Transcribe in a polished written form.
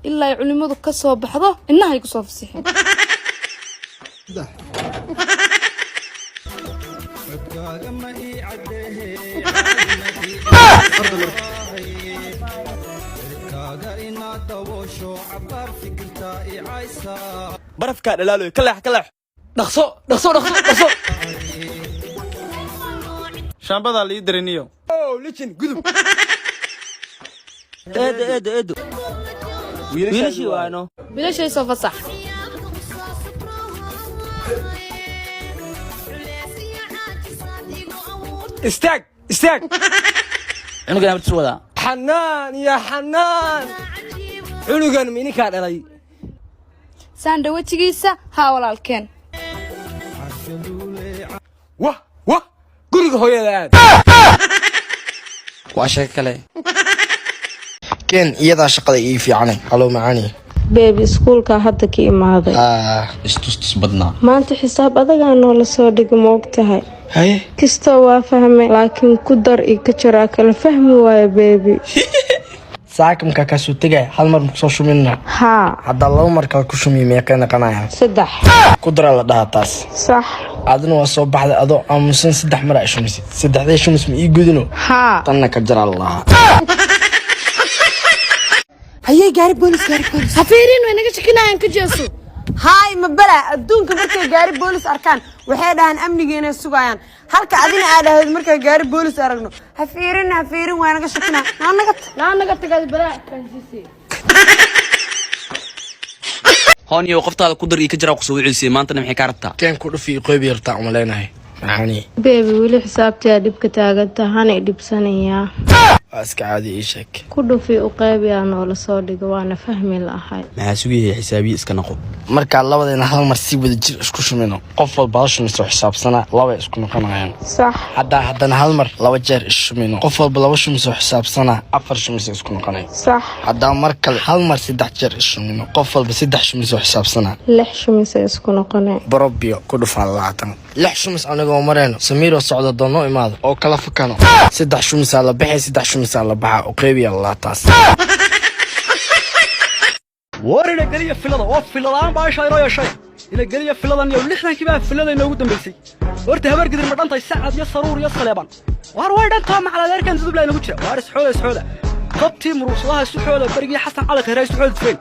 إلا يعلموا ذو كسر بحضه إنها يقصوا في السحر برف كان لالو كلح dhaqso شامبada li diriniyo lijin gudub eedo wiilashii waano بلاش يسوف صح استاك cunugan abtir wada xanaan ya xanaan cunugan mininka dhalay ساندويتشيسا ها ولا الكن wah guriga hooyada waa sheeg kale كين يدا شقده اي فيعني هلو معاني بيبي سكولka hadda ka imaaday istus badnaa maanta xisaab adaga noo la soo dhigay moogtahay هاي kisto waa fahmay laakiin ku dar iyo ka jira kala fahmi waayo baby ساكم كاكاسو تجا هل مر مقصوش منا ها هذا الله مركل كشومي ميكان قناعة صدح قدرة لدها تاس صح عادنا وصوب بعد أضو أمسن صدح مرة شمسي صدح ذي شمس مي يجودنو ها طنّا كجرا الله هيا جاري بوليس هفيرين وينك شكلنا ينكجسو هاي مبلا الدون كبرت جاري بوليس أركان وحيدا عن أمني جينا السجايان هلك عدنا على هذا المركز جاري بوليس أرجنو هفيرين وينك شكلنا لا نقط قال بلا كنسيسي هون يو قفطه ku dar ka jira ku soo wicilsay maanta maxay ka rabtaa كان كل في قيب يرتاع ملينا معاني baby wili xisaabtii dibka taagan tahay dhibsanaya أسك عادي إيشك ku dhufi u qaybiyaa noo la soo dhigo waana fahmi lahay maxaa sugayay xisaabiye iska naqo مركا الله بدنا هل مر سي ودا جير اسكو شمينو قفل باش نسو حساب سنة لaba isku noqonayaan صح haddana hal mar laba jeer ishumino qof walba laba shumis oo xisaabsana afar shumis isku noqonay صح haddana mar kale hal mar saddex jeer ishumino qof walba saddex shumis oo xisaabsana lix shumis isku noqonay barobio ku dhufaan laatan lix shumis anagoo marayno samiiro socdo doono imaado oo kala fakano saddex shumis la bixay saddex shumis la baxa oo qeybiya la taas warina galiya filada oo filadaan baa shayro yeeshay ila galiya filadan iyo lixdankii baa filada inoogu dambeysay horta habar gidir ma dhantay saacad iyo saruur iyo saleeban war way dhantaa macaladeerkan dudub la inagu jira war is xooda qabtii muruusaha si xooda barigii xasan cali khayray si xooda feen